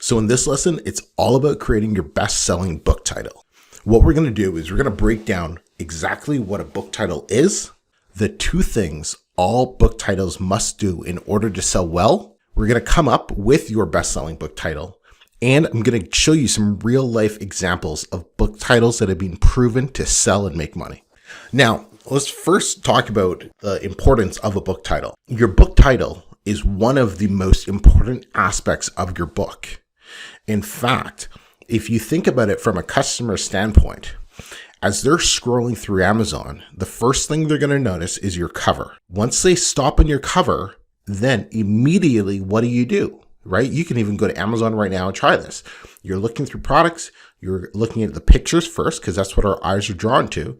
So in this lesson, it's all about creating your best-selling book title. What we're going to do is we're going to break down exactly what a book title is, the 2 things all book titles must do in order to sell well. We're going to come up with your best-selling book title, and I'm going to show you some real-life examples of book titles that have been proven to sell and make money. Now, let's first talk about the importance of a book title. Your book title is one of the most important aspects of your book. In fact, if you think about it from a customer standpoint, as they're scrolling through Amazon, the first thing they're going to notice is your cover. Once they stop on your cover, then immediately, what do? Right? You can even go to Amazon right now and try this. You're looking through products. You're looking at the pictures first, because that's what our eyes are drawn to.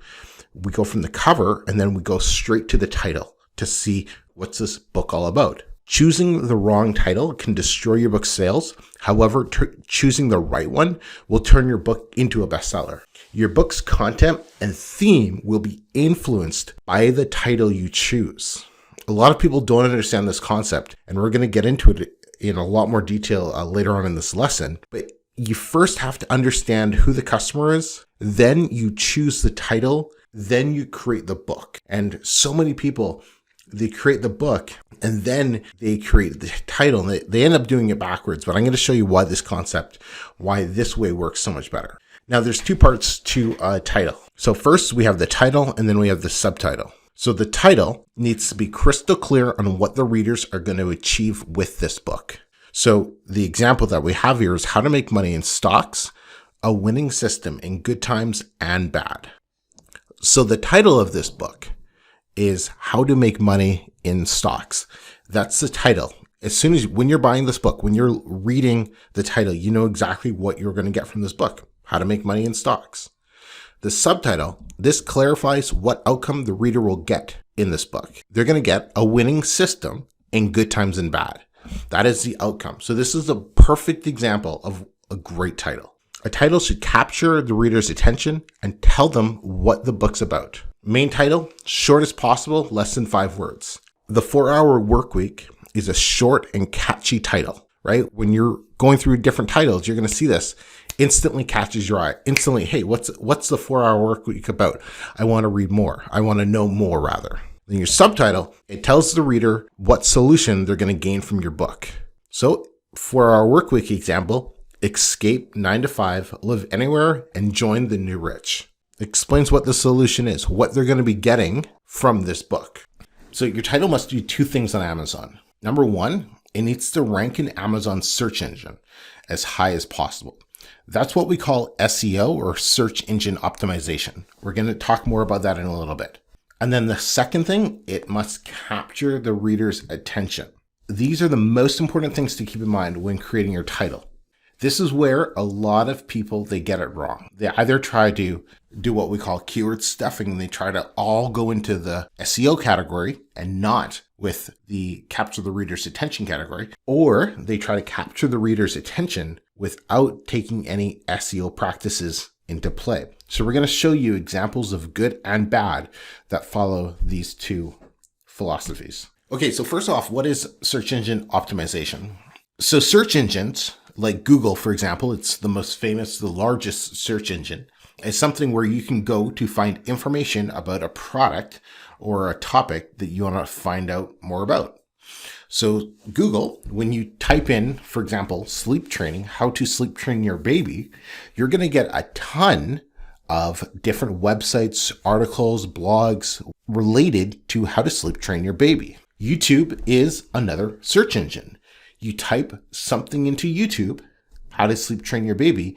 We go from the cover and then we go straight to the title to see what's this book all about. Choosing the wrong title can destroy your book's sales. However, choosing the right one will turn your book into a bestseller. Your book's content and theme will be influenced by the title you choose. A lot of people don't understand this concept, and we're going to get into it in a lot more detail later on in this lesson. But you first have to understand who the customer is, then you choose the title, then you create the book. And so many people, they create the book and then they create the title, and they end up doing it backwards. But I'm going to show you why this way works so much better. Now, there's 2 parts to a title. So first we have the title and then we have the subtitle. So the title needs to be crystal clear on what the readers are going to achieve with this book. So the example that we have here is how to make money in stocks, a winning system in good times and bad. So the title of this book is How to Make Money in Stocks. That's the title. When you're buying this book, when you're reading the title, you know exactly what you're going to get from this book. How to Make Money in Stocks. The subtitle, this clarifies what outcome the reader will get in this book. They're going to get a winning system in good times and bad. That is the outcome. So this is a perfect example of a great title. A title should capture the reader's attention and tell them what the book's about. Main title, short as possible, less than 5 words. The 4-Hour Workweek is a short and catchy title, right? When you're going through different titles, you're going to see this. Instantly catches your eye. Instantly, hey, what's the 4-Hour Workweek about? I want to read more. I want to know more, rather. Then your subtitle, it tells the reader what solution they're going to gain from your book. So, 4-Hour Workweek example, escape 9 to 5, live anywhere, and join the new rich. Explains what the solution is, what they're going to be getting from this book. So your title must do 2 things on Amazon. Number 1, it needs to rank in Amazon's search engine as high as possible. That's what we call SEO, or search engine optimization. We're going to talk more about that in a little bit. And then the second thing, it must capture the reader's attention. These are the most important things to keep in mind when creating your title. This is where a lot of people, they get it wrong. They either try to do what we call keyword stuffing, and they try to all go into the SEO category and not with the capture the reader's attention category, or they try to capture the reader's attention without taking any SEO practices into play. So we're going to show you examples of good and bad that follow these 2 philosophies. Okay, so first off, what is search engine optimization? So search engines, like Google, for example, it's the most famous, the largest search engine, is something where you can go to find information about a product or a topic that you want to find out more about. So Google, when you type in, for example, sleep training, how to sleep train your baby, you're going to get a ton of different websites, articles, blogs related to how to sleep train your baby. YouTube is another search engine. You type something into YouTube, how to sleep train your baby,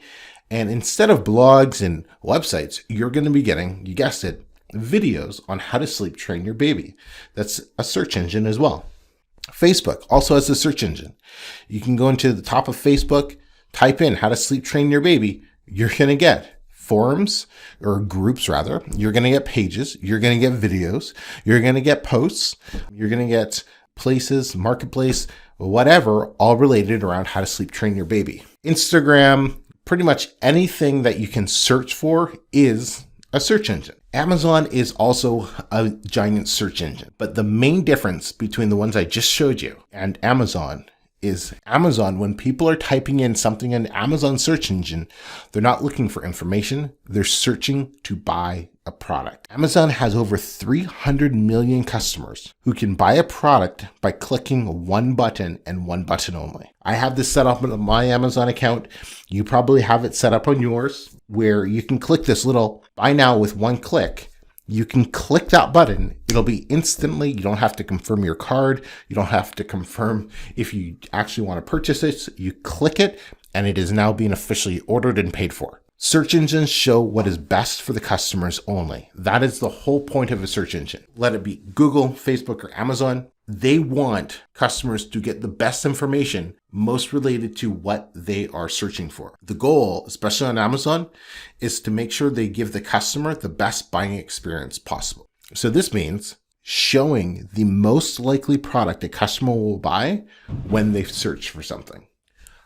and instead of blogs and websites, you're going to be getting, you guessed it, videos on how to sleep train your baby. That's a search engine as well. Facebook also has a search engine. You can go into the top of Facebook, type in how to sleep train your baby. You're going to get forums, or groups rather. You're going to get pages. You're going to get videos. You're going to get posts. You're going to get places, marketplace, whatever, all related around how to sleep train your baby. Instagram, pretty much anything that you can search for is a search engine. Amazon is also a giant search engine, but the main difference between the ones I just showed you and Amazon is Amazon, when people are typing in something in Amazon search engine, they're not looking for information. They're searching to buy a product. Amazon has over 300 million customers who can buy a product by clicking one button and one button only. I have this set up on my Amazon account. You probably have it set up on yours, where you can click this little buy now with one click. You can click that button. It'll be instantly. You don't have to confirm your card. You don't have to confirm if you actually want to purchase it. You click it and it is now being officially ordered and paid for. Search engines show what is best for the customers only. That is the whole point of a search engine. Let it be Google, Facebook, or Amazon. They want customers to get the best information most related to what they are searching for. The goal, especially on Amazon, is to make sure they give the customer the best buying experience possible. So this means showing the most likely product a customer will buy when they search for something.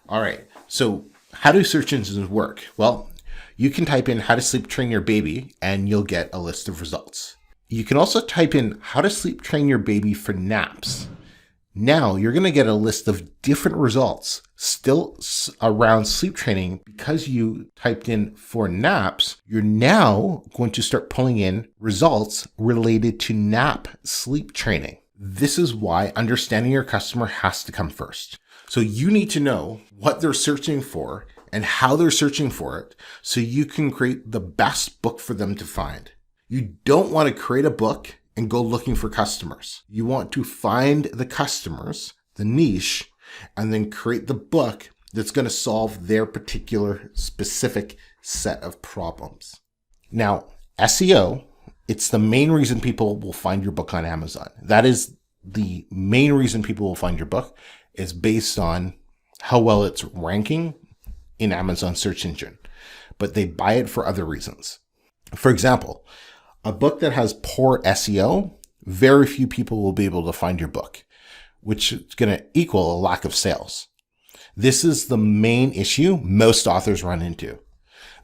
All right, so how do search engines work? Well, you can type in how to sleep train your baby and you'll get a list of results. You can also type in how to sleep train your baby for naps. Now you're going to get a list of different results still around sleep training. Because you typed in for naps, you're now going to start pulling in results related to nap sleep training. This is why understanding your customer has to come first. So you need to know what they're searching for and how they're searching for it so you can create the best book for them to find. You don't want to create a book and go looking for customers. You want to find the customers, the niche, and then create the book that's going to solve their particular specific set of problems. Now, SEO, it's the main reason people will find your book on Amazon. That is the main reason people will find your book, is based on how well it's ranking in Amazon search engine. But they buy it for other reasons. For example, a book that has poor SEO, very few people will be able to find your book, which is going to equal a lack of sales. This is the main issue most authors run into.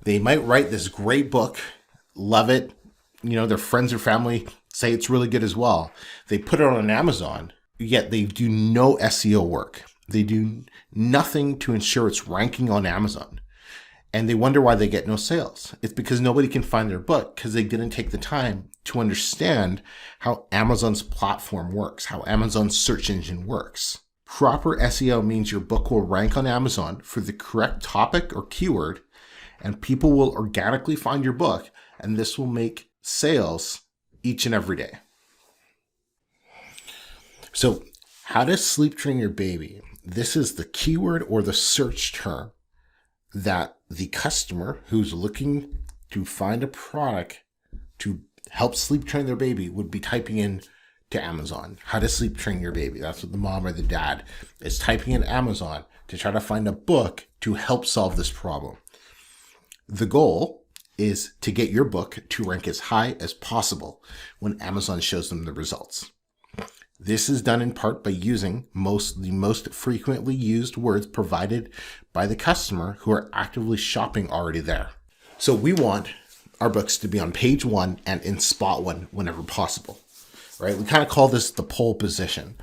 They might write this great book, love it, their friends or family say it's really good as well. They put it on Amazon, yet they do no SEO work. They do nothing to ensure it's ranking on Amazon. And they wonder why they get no sales. It's because nobody can find their book because they didn't take the time to understand how Amazon's platform works, how Amazon's search engine works. Proper SEO means your book will rank on Amazon for the correct topic or keyword, and people will organically find your book, and this will make sales each and every day. So, how to sleep train your baby. This is the keyword or the search term that the customer who's looking to find a product to help sleep train their baby would be typing in to Amazon. How to sleep train your baby. That's what the mom or the dad is typing in Amazon to try to find a book to help solve this problem. The goal is to get your book to rank as high as possible when Amazon shows them the results. This is done in part by using the most frequently used words provided by the customer who are actively shopping already there. So we want our books to be on page 1 and in spot 1 whenever possible, right? We kind of call this the pole position.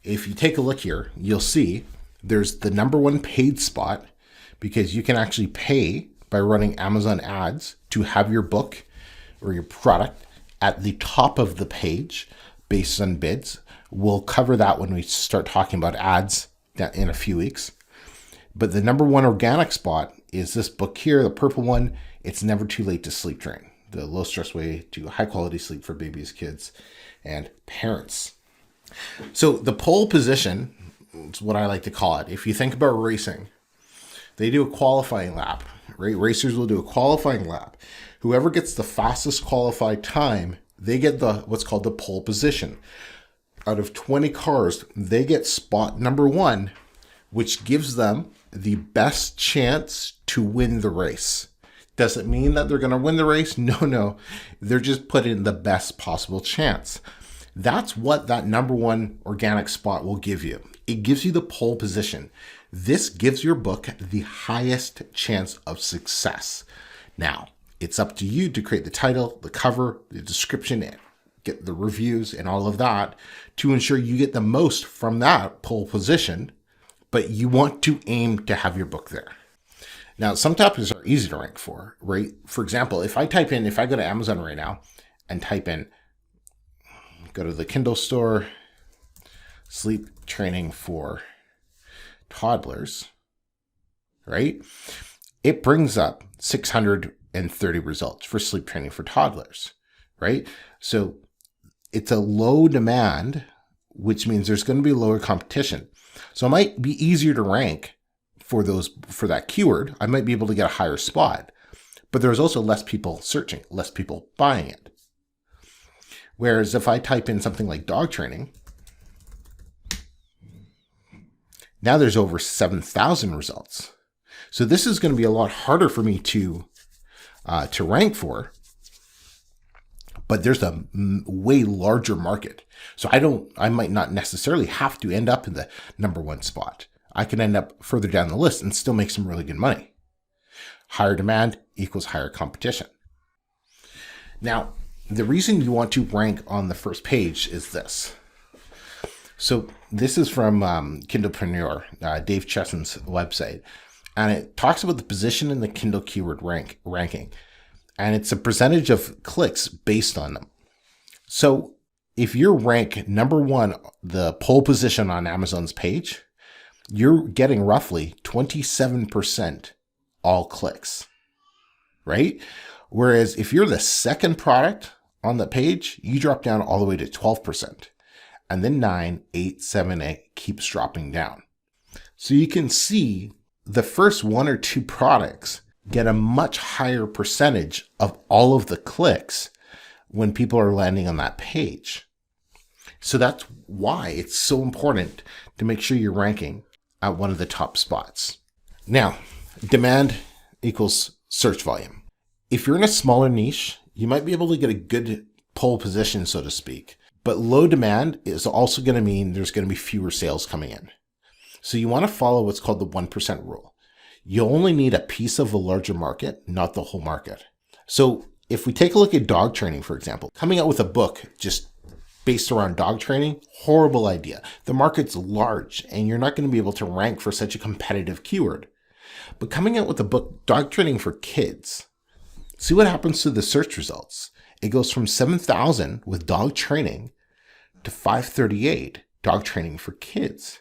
If you take a look here, you'll see there's the number 1 paid spot because you can actually pay by running Amazon ads to have your book or your product at the top of the page based on bids. We'll cover that when we start talking about ads in a few weeks. But the number 1 organic spot is this book here, the purple one. It's Never Too Late to Sleep Train, the low stress way to high quality sleep for babies, kids, and parents. So the pole position is what I like to call it. If you think about racing, they do a qualifying lap, right? Racers will do a qualifying lap. Whoever gets the fastest qualified time, they get what's called the pole position. Out of 20 cars, they get spot number 1, which gives them the best chance to win the race. Does it mean that they're going to win the race? No. They're just put in the best possible chance. That's what that number 1 organic spot will give you. It gives you the pole position. This gives your book the highest chance of success. Now, it's up to you to create the title, the cover, the description, get the reviews and all of that to ensure you get the most from that pole position. but you want to aim to have your book there. Now, some topics are easy to rank for, right? For example, if I go to Amazon right now and go to the Kindle store, sleep training for toddlers, right? It brings up 630 results for sleep training for toddlers, right? So it's a low demand, which means there's going to be lower competition. So it might be easier to rank for that keyword. I might be able to get a higher spot, but there's also less people searching, less people buying it. Whereas if I type in something like dog training, now there's over 7,000 results. So this is going to be a lot harder for me to rank for, but there's a way larger market. So I might not necessarily have to end up in the number 1 spot. I can end up further down the list and still make some really good money. Higher demand equals higher competition. Now, the reason you want to rank on the first page is this. So this is from Kindlepreneur, Dave Chesson's website, and it talks about the position in the Kindle keyword ranking, and it's a percentage of clicks based on them. So if you're rank number 1, the pole position on Amazon's page, you're getting roughly 27% all clicks, right? Whereas if you're the second product on the page, you drop down all the way to 12%. And then 9, 8, 7, 8 keeps dropping down. So you can see the first 1 or 2 products get a much higher percentage of all of the clicks when people are landing on that page. So that's why it's so important to make sure you're ranking at one of the top spots. Now, demand equals search volume. If you're in a smaller niche, you might be able to get a good pole position, so to speak. But low demand is also going to mean there's going to be fewer sales coming in. So you want to follow what's called the 1% rule. You only need a piece of a larger market, not the whole market. So if we take a look at dog training, for example, coming out with a book just based around dog training, horrible idea. The market's large and you're not going to be able to rank for such a competitive keyword. But coming out with a book, dog training for kids, see what happens to the search results. It goes from 7,000 with dog training to 538 dog training for kids.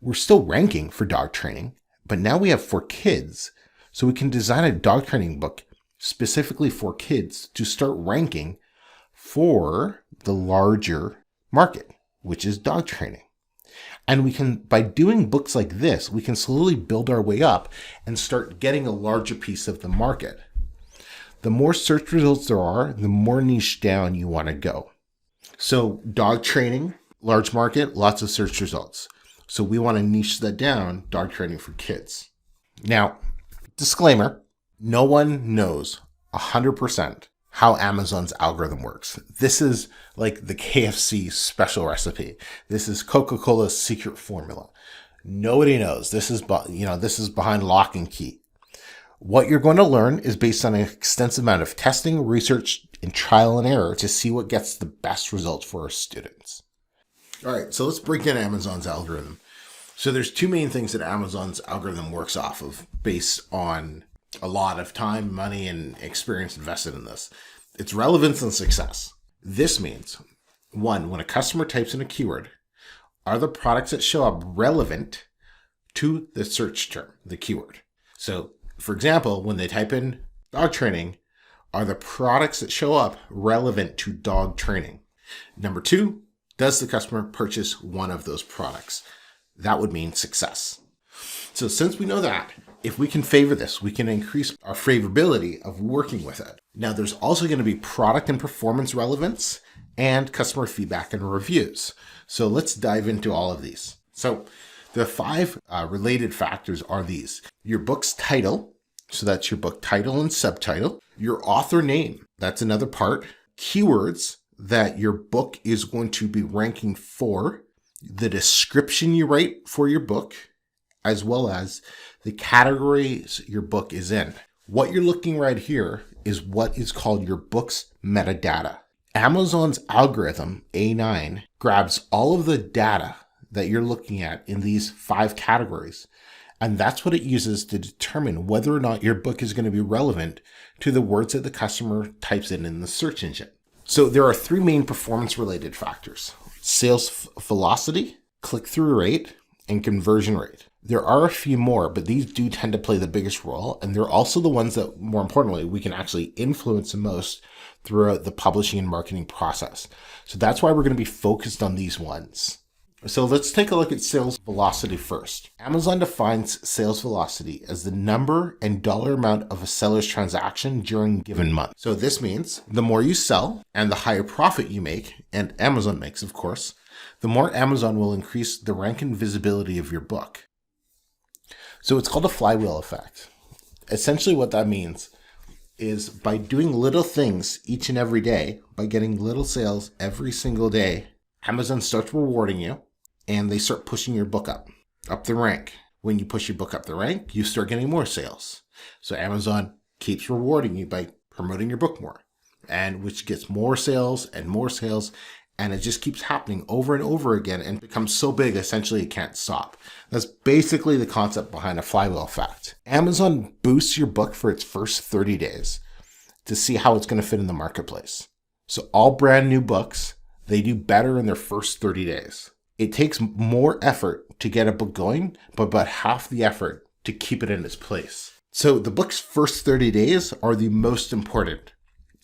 We're still ranking for dog training, but now we have for kids. So we can design a dog training book specifically for kids to start ranking for the larger market, which is dog training. And we can, by doing books like this, we can slowly build our way up and start getting a larger piece of the market. The more search results there are, the more niche down you want to go. So dog training, large market, lots of search results. So we want to niche that down, dog training for kids. Now, disclaimer, no one knows 100% how Amazon's algorithm works. This is like the KFC special recipe. This is Coca-Cola's secret formula. Nobody knows. This is behind lock and key. What you're going to learn is based on an extensive amount of testing, research, and trial and error to see what gets the best results for our students. All right, so let's break down Amazon's algorithm. So there's 2 main things that Amazon's algorithm works off of based on a lot of time, money, and experience invested in this. It's relevance and success. This means, 1, when a customer types in a keyword, are the products that show up relevant to the search term, the keyword? So, for example, when they type in dog training, are the products that show up relevant to dog training? Number 2, does the customer purchase one of those products? That would mean success. So since we know that, if we can favor this, we can increase our favorability of working with it. Now, there's also going to be product and performance relevance and customer feedback and reviews. So let's dive into all of these. So the 5 related factors are these: your book's title. So that's your book title and subtitle. Your author name. That's another part. Keywords that your book is going to be ranking for. The description you write for your book, as well as the categories your book is in. What you're looking right here is what is called your book's metadata. Amazon's algorithm, A9, grabs all of the data that you're looking at in these 5 categories. And that's what it uses to determine whether or not your book is going to be relevant to the words that the customer types in the search engine. So there are 3 main performance related factors: sales velocity, click-through rate, and conversion rate. There are a few more, but these do tend to play the biggest role. And they're also the ones that, more importantly, we can actually influence the most throughout the publishing and marketing process. So that's why we're going to be focused on these ones. So let's take a look at sales velocity first. Amazon defines sales velocity as the number and dollar amount of a seller's transaction during a given month. So this means the more you sell and the higher profit you make, and Amazon makes, of course, the more Amazon will increase the rank and visibility of your book. So it's called a flywheel effect. Essentially what that means is by doing little things each and every day, by getting little sales every single day, Amazon starts rewarding you and they start pushing your book up the rank. When you push your book up the rank, you start getting more sales. So Amazon keeps rewarding you by promoting your book more, and which gets more sales and more sales. And it just keeps happening over and over again and becomes so big, essentially it can't stop. That's basically the concept behind a flywheel effect. Amazon boosts your book for its first 30 days to see how it's going to fit in the marketplace. So all brand new books, they do better in their first 30 days. It takes more effort to get a book going, but about half the effort to keep it in its place. So the book's first 30 days are the most important.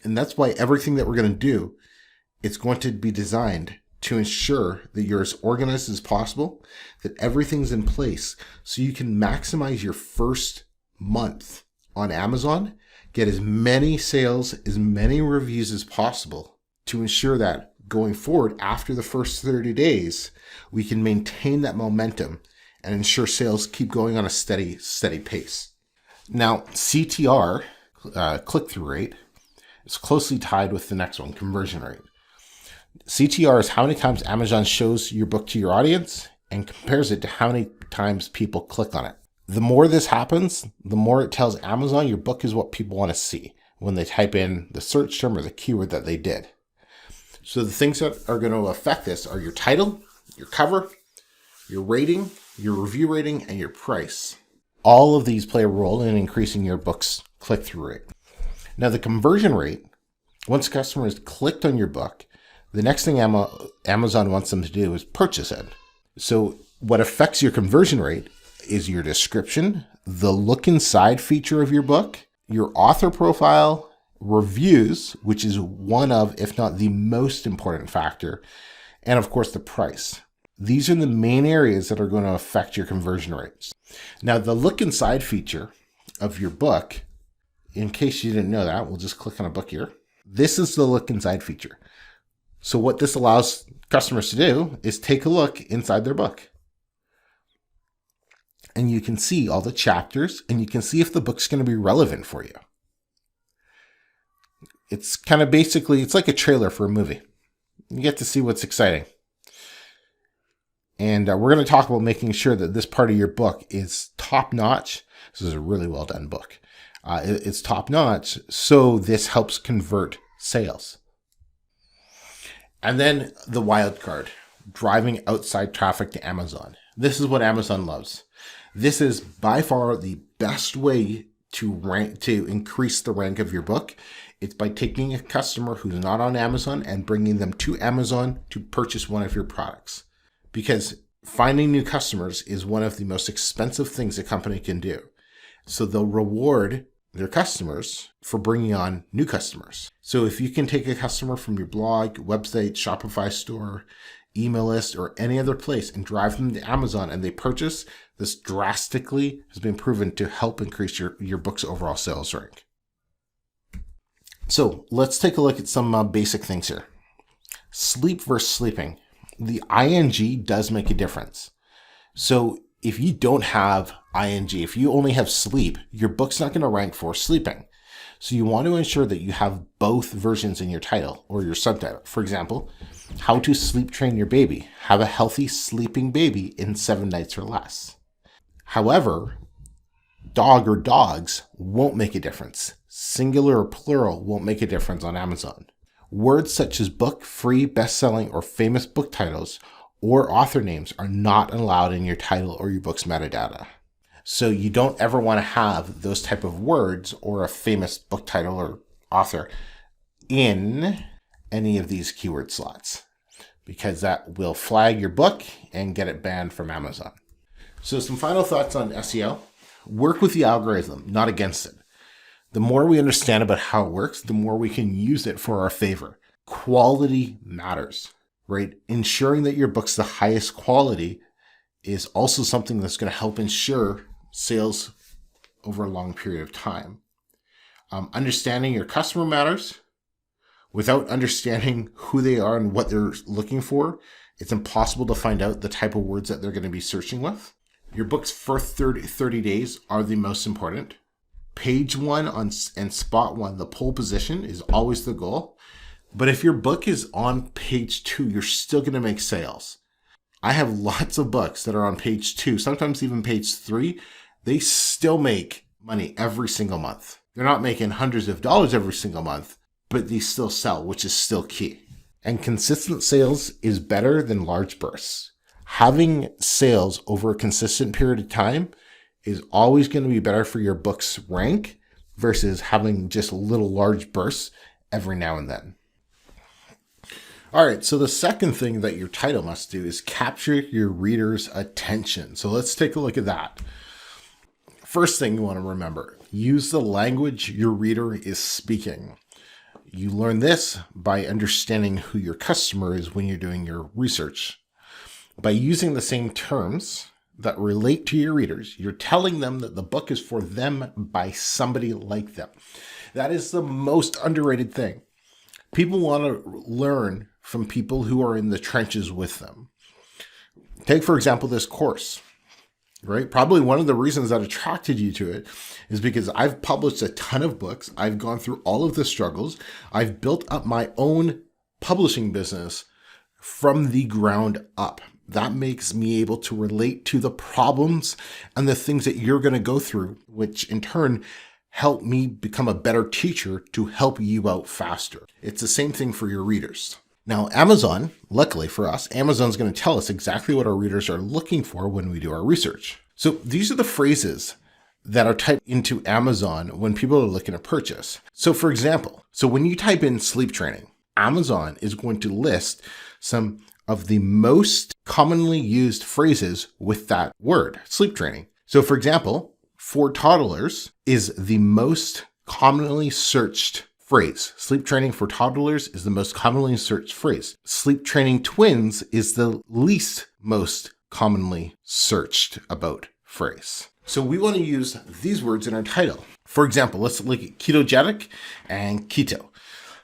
And that's why everything that we're going to do, it's going to be designed to ensure that you're as organized as possible, that everything's in place so you can maximize your first month on Amazon, get as many sales, as many reviews as possible to ensure that going forward after the first 30 days, we can maintain that momentum and ensure sales keep going on a steady pace. Now, CTR, click-through rate, is closely tied with the next one, conversion rate. CTR is how many times Amazon shows your book to your audience and compares it to how many times people click on it. The more this happens, the more it tells Amazon your book is what people want to see when they type in the search term or the keyword that they did. So the things that are going to affect this are your title, your cover, your rating, your review rating, and your price. All of these play a role in increasing your book's click-through rate. Now the conversion rate, once customers clicked on your book, the next thing Amazon wants them to do is purchase it. So what affects your conversion rate is your description, the look inside feature of your book, your author profile, reviews, which is one of, if not the most important factor, and of course the price. These are the main areas that are going to affect your conversion rates. Now the look inside feature of your book, in case you didn't know that, we'll just click on a book here. This is the look inside feature. So what this allows customers to do is take a look inside their book. And you can see all the chapters and you can see if the book's going to be relevant for you. It's kind of basically, it's like a trailer for a movie. You get to see what's exciting. And we're going to talk about making sure that this part of your book is top notch. This is a really well done book. It's top notch. So this helps convert sales. And then the wild card, driving outside traffic to Amazon. This is what Amazon loves. This is by far the best way to increase the rank of your book. It's by taking a customer who's not on Amazon and bringing them to Amazon to purchase one of your products. Because finding new customers is one of the most expensive things a company can do. So they'll reward their customers for bringing on new customers. So if you can take a customer from your blog, website, Shopify store, email list, or any other place and drive them to Amazon and they purchase, this drastically has been proven to help increase your book's overall sales rank. So let's take a look at some basic things here. Sleep versus sleeping. The ing does make a difference. So if you don't have ing, if you only have sleep, your book's not going to rank for sleeping. So you want to ensure that you have both versions in your title or your subtitle. For example, how to sleep train your baby. Have a healthy sleeping baby in 7 nights or less. However, dog or dogs won't make a difference. Singular or plural won't make a difference on Amazon. Words such as book, free, best-selling, or famous book titles or author names are not allowed in your title or your book's metadata. So you don't ever want to have those type of words or a famous book title or author in any of these keyword slots, because that will flag your book and get it banned from Amazon. So some final thoughts on SEO. Work with the algorithm, not against it. The more we understand about how it works, the more we can use it for our favor. Quality matters, right? Ensuring that your book's the highest quality is also something that's going to help ensure sales over a long period of time. Understanding your customer matters. Without understanding who they are and what they're looking for, it's impossible to find out the type of words that they're going to be searching with. Your book's first 30 days are the most important. Page one and spot one, the pole position, is always the goal. But if your book is on page 2, you're still going to make sales. I have lots of books that are on page 2, sometimes even page 3. They still make money every single month. They're not making hundreds of dollars every single month, but they still sell, which is still key. And consistent sales is better than large bursts. Having sales over a consistent period of time is always going to be better for your book's rank versus having just little large bursts every now and then. All right, so the second thing that your title must do is capture your reader's attention. So let's take a look at that. First thing you want to remember, use the language your reader is speaking. You learn this by understanding who your customer is when you're doing your research. By using the same terms that relate to your readers, you're telling them that the book is for them by somebody like them. That is the most underrated thing. People want to learn from people who are in the trenches with them. Take, for example, this course, right? Probably one of the reasons that attracted you to it is because I've published a ton of books. I've gone through all of the struggles. I've built up my own publishing business from the ground up. That makes me able to relate to the problems and the things that you're going to go through, which in turn help me become a better teacher to help you out faster. It's the same thing for your readers. Now, Amazon, luckily for us, Amazon's going to tell us exactly what our readers are looking for when we do our research. So these are the phrases that are typed into Amazon when people are looking to purchase. So for example, when you type in sleep training, Amazon is going to list some of the most commonly used phrases with that word, sleep training. So for example, for toddlers is the most commonly searched phrase. Sleep training for toddlers is the most commonly searched phrase. Sleep training twins is the least most commonly searched about phrase. So we want to use these words in our title. For example, let's look at ketogenic and keto.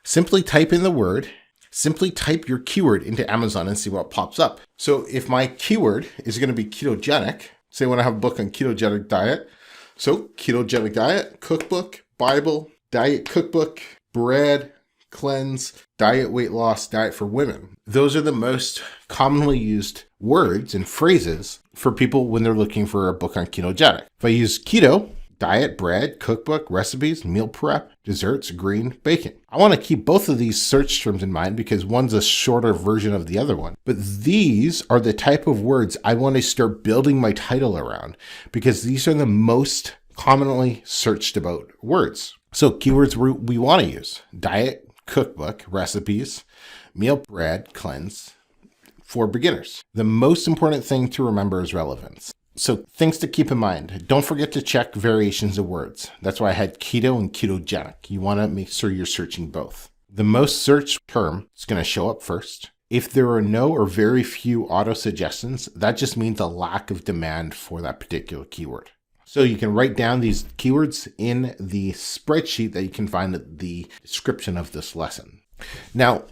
Simply type in the word. Simply type your keyword into Amazon and see what pops up. So if my keyword is going to be ketogenic, say when I have a book on ketogenic diet. So ketogenic diet, cookbook, Bible, diet cookbook, bread, cleanse, diet weight loss, diet for women. Those are the most commonly used words and phrases for people when they're looking for a book on ketogenic. If I use keto, diet, bread, cookbook, recipes, meal prep, desserts, green, bacon. I want to keep both of these search terms in mind because one's a shorter version of the other one. But these are the type of words I want to start building my title around because these are the most commonly searched about words. So keywords we want to use: diet, cookbook, recipes, meal, bread, cleanse for beginners. The most important thing to remember is relevance. So things to keep in mind. Don't forget to check variations of words. That's why I had keto and ketogenic. You want to make sure you're searching both. The most searched term is going to show up first. If there are no or very few auto suggestions, that just means a lack of demand for that particular keyword. So you can write down these keywords in the spreadsheet that you can find at the description of this lesson. Now,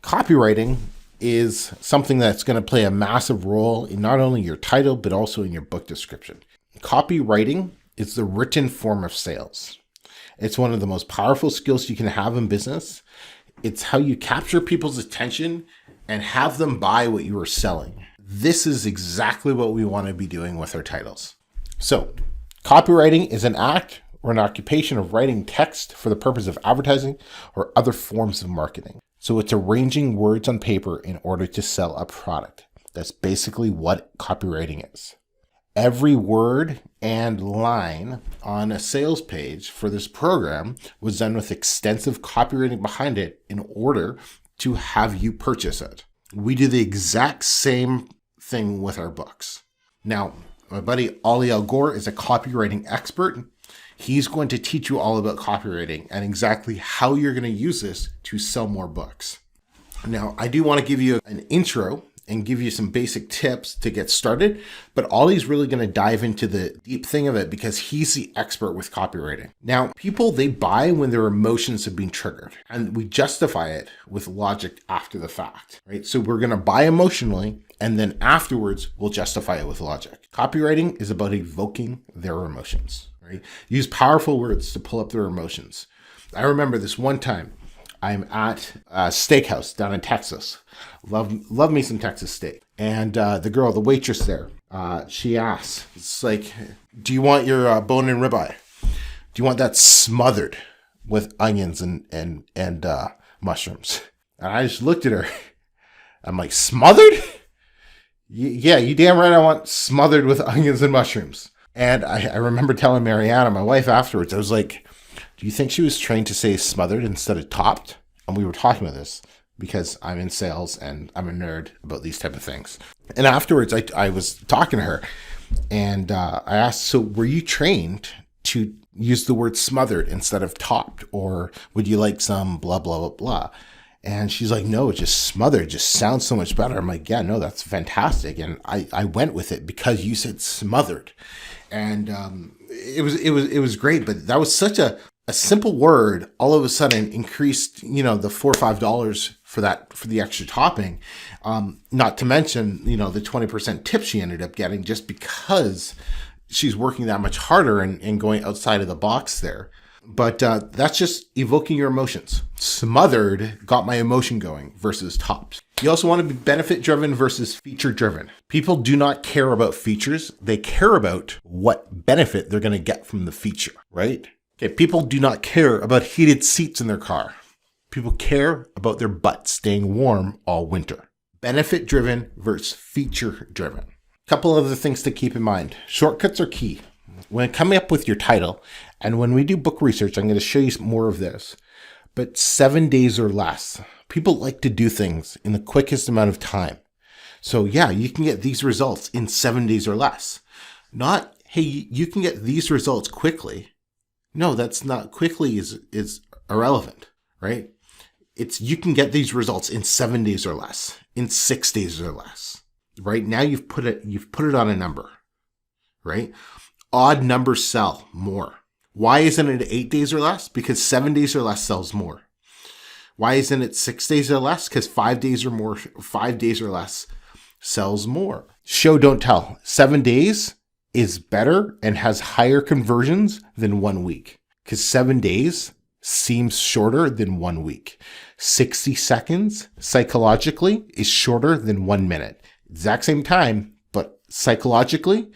copywriting is something that's going to play a massive role in not only your title, but also in your book description. Copywriting is the written form of sales. It's one of the most powerful skills you can have in business. It's how you capture people's attention and have them buy what you are selling. This is exactly what we want to be doing with our titles. So, copywriting is an act or an occupation of writing text for the purpose of advertising or other forms of marketing. So it's arranging words on paper in order to sell a product. That's basically what copywriting is. Every word and line on a sales page for this program was done with extensive copywriting behind it in order to have you purchase it. We do the exact same thing with our books. Now, my buddy Ollie Al Gore is a copywriting expert. He's going to teach you all about copywriting and exactly how you're going to use this to sell more books. Now, I do want to give you an intro and give you some basic tips to get started, but Ollie's really going to dive into the deep thing of it because he's the expert with copywriting. Now, people, they buy when their emotions have been triggered, and we justify it with logic after the fact, right? So we're going to buy emotionally, and then afterwards, we'll justify it with logic. Copywriting is about evoking their emotions, right? Use powerful words to pull up their emotions. I remember this one time, I'm at a steakhouse down in Texas. Love me some Texas steak. And the waitress there, she asks, it's like, do you want your bone and ribeye? Do you want that smothered with onions and mushrooms? And I just looked at her. I'm like, smothered? Yeah, you damn right I want smothered with onions and mushrooms. And I remember telling Mariana, my wife, afterwards, I was like, do you think she was trained to say smothered instead of topped? And we were talking about this because I'm in sales and I'm a nerd about these type of things. And afterwards, I was talking to her and I asked, so were you trained to use the word smothered instead of topped? Or would you like some blah, blah, blah, blah? And she's like, no, just smothered just sounds so much better. I'm like, yeah, no, that's fantastic. And I went with it because you said smothered. And it was great, but that was such a simple word all of a sudden increased, the $4 or $5 for the extra topping. Not to mention, the 20% tip she ended up getting just because she's working that much harder and going outside of the box there. But that's just evoking your emotions. Smothered got my emotion going versus topped. You also want to be benefit driven versus feature driven. People do not care about features. They care about what benefit they're going to get from the feature, right? Okay, people do not care about heated seats in their car. People care about their butt staying warm all winter. Benefit driven versus feature driven. Couple other things to keep in mind. Shortcuts are key. When coming up with your title, and when we do book research, I'm going to show you more of this, but 7 days or less. People like to do things in the quickest amount of time. So yeah, you can get these results in 7 days or less. Not, hey, you can get these results quickly. No, that's not quickly is irrelevant, right? It's you can get these results in 7 days or less, in 6 days or less. Right now you've put it on a number, right? Odd numbers sell more. Why isn't it 8 days or less? Because 7 days or less sells more. Why isn't it 6 days or less? Because 5 days or less sells more. Show, don't tell. 7 days is better and has higher conversions than 1 week. Because 7 days seems shorter than 1 week. 60 seconds psychologically is shorter than 1 minute. Exact same time, but psychologically,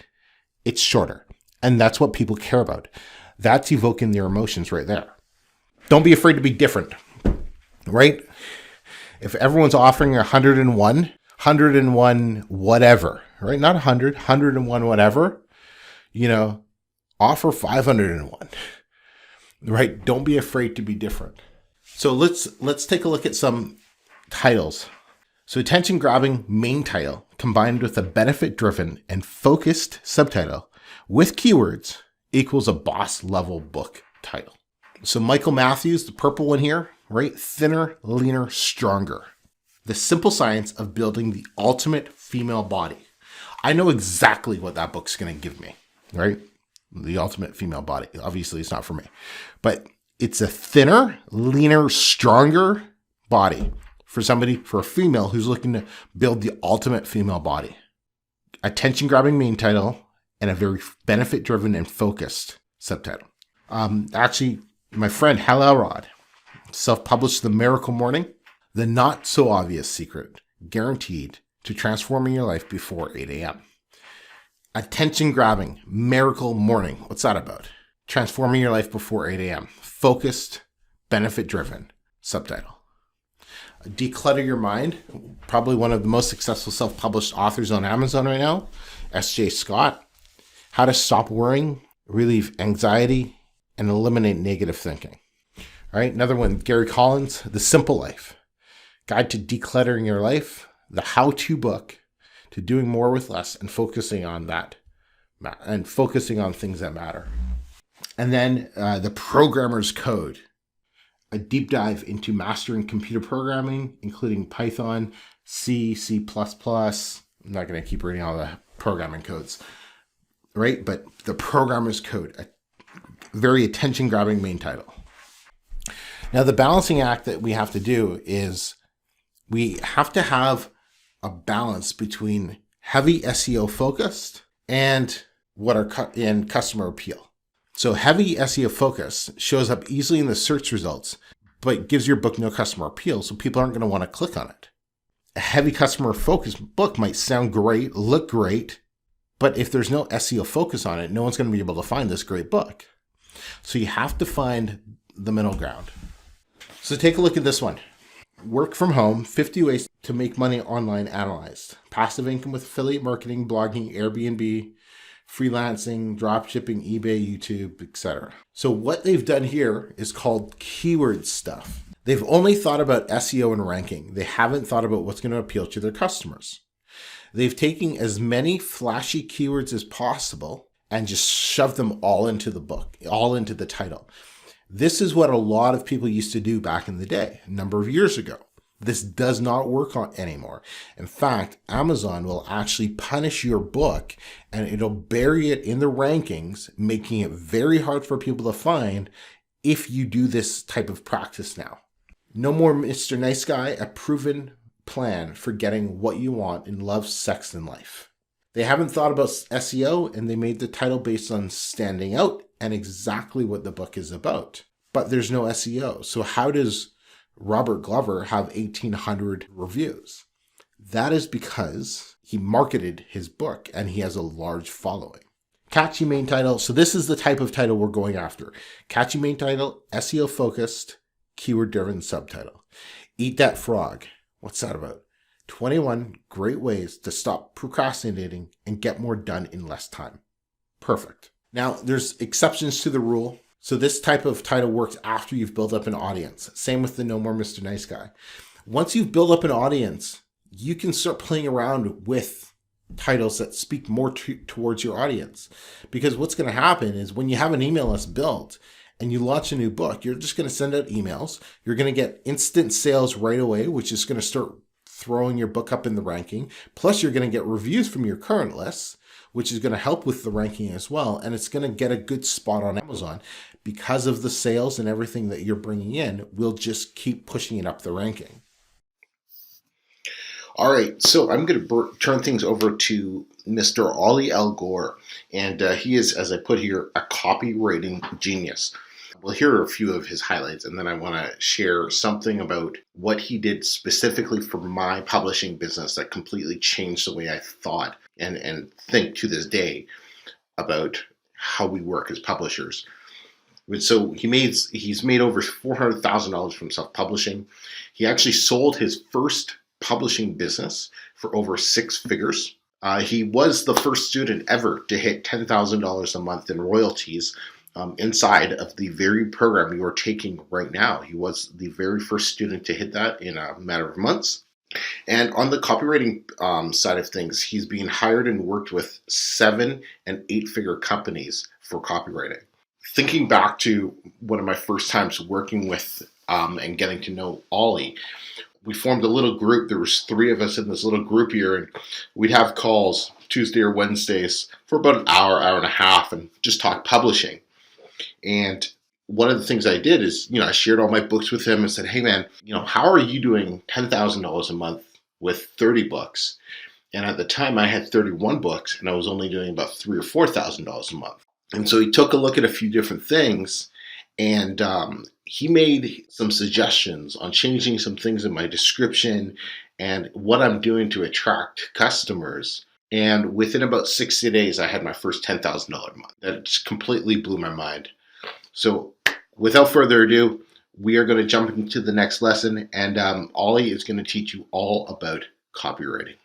it's shorter. And that's what people care about. That's evoking their emotions right there. Don't be afraid to be different, right? If everyone's offering 101 whatever, right? Not 100, 101 whatever, offer 501, right? Don't be afraid to be different. So let's take a look at some titles. So attention grabbing main title combined with a benefit driven and focused subtitle with keywords equals a boss level book title. So Michael Matthews, the purple one here, right? Thinner, leaner, stronger. The simple science of building the ultimate female body. I know exactly what that book's going to give me, right? The ultimate female body. Obviously it's not for me, but it's a thinner, leaner, stronger body for a female who's looking to build the ultimate female body. Attention grabbing main title and a very benefit driven and focused subtitle. Actually, my friend Hal Elrod self-published The Miracle Morning, the not so obvious secret guaranteed to transforming your life before 8 a.m. Attention grabbing miracle morning. What's that about? Transforming your life before 8 a.m. Focused, benefit driven subtitle. Declutter Your Mind, probably one of the most successful self-published authors on Amazon right now, S.J. Scott. How to Stop Worrying, Relieve Anxiety, and Eliminate Negative Thinking. All right, another one, Gary Collins, The Simple Life, Guide to Decluttering Your Life, the how-to book to doing more with less and focusing on that, and focusing on things that matter. And then The Programmer's Code, a deep dive into mastering computer programming, including Python, C, C++. I'm not going to keep reading all the programming codes, right? But The Programmer's Code, a very attention-grabbing main title. Now, the balancing act that we have to do is we have to have a balance between heavy SEO focused and what are in customer appeal. So heavy SEO focus shows up easily in the search results, but gives your book no customer appeal, so people aren't going to want to click on it. A heavy customer focus book might sound great, look great, but if there's no SEO focus on it, no one's going to be able to find this great book. So you have to find the middle ground. So take a look at this one. Work from home, 50 ways to make money online analyzed. Passive income with affiliate marketing, blogging, Airbnb, freelancing, dropshipping, eBay, YouTube, etc. So what they've done here is called keyword stuff. They've only thought about SEO and ranking. They haven't thought about what's going to appeal to their customers. They've taken as many flashy keywords as possible and just shoved them all into the book, all into the title. This is what a lot of people used to do back in the day, a number of years ago. This does not work anymore. In fact, Amazon will actually punish your book and it'll bury it in the rankings, making it very hard for people to find if you do this type of practice now. No more Mr. Nice Guy, a proven plan for getting what you want in love, sex, and life. They haven't thought about SEO and they made the title based on standing out and exactly what the book is about. But there's no SEO. So how does Robert Glover have 1,800 reviews? That is because he marketed his book and he has a large following. Catchy main title. So this is the type of title we're going after. Catchy main title, SEO focused, keyword driven subtitle. Eat That Frog. What's that about? 21 great ways to stop procrastinating and get more done in less time. Perfect. Now, there's exceptions to the rule. So this type of title works after you've built up an audience. Same with the No More Mr. Nice Guy. Once you've built up an audience, you can start playing around with titles that speak more towards your audience. Because what's going to happen is when you have an email list built and you launch a new book, you're just going to send out emails. You're going to get instant sales right away, which is going to start throwing your book up in the ranking. Plus, you're going to get reviews from your current lists, which is going to help with the ranking as well. And it's going to get a good spot on Amazon because of the sales and everything that you're bringing in. We'll just keep pushing it up the ranking. All right, so I'm going to turn things over to Mr. Ollie L. Gore. And he is, as I put here, a copywriting genius. We'll hear a few of his highlights, and then I want to share something about what he did specifically for my publishing business that completely changed the way I thought and think to this day about how we work as publishers. So he's made over $400,000 from self-publishing. He actually sold his first publishing business for over 6 figures. He was the first student ever to hit $10,000 a month in royalties inside of the very program you are taking right now. He was the very first student to hit that in a matter of months. And on the copywriting side of things, he's being hired and worked with 7- and 8-figure companies for copywriting. Thinking back to one of my first times working with and getting to know Ollie, we formed a little group. There was 3 of us in this little group here, and we'd have calls Tuesday or Wednesdays for about an hour, hour and a half, and just talk publishing. And one of the things I did is, I shared all my books with him and said, hey man, how are you doing $10,000 a month with 30 books? And at the time I had 31 books and I was only doing about $3,000 or $4,000 a month. And so he took a look at a few different things and he made some suggestions on changing some things in my description and what I'm doing to attract customers. And within about 60 days, I had my first $10,000 a month. That just completely blew my mind. So without further ado, we are going to jump into the next lesson, and Ollie is going to teach you all about copywriting.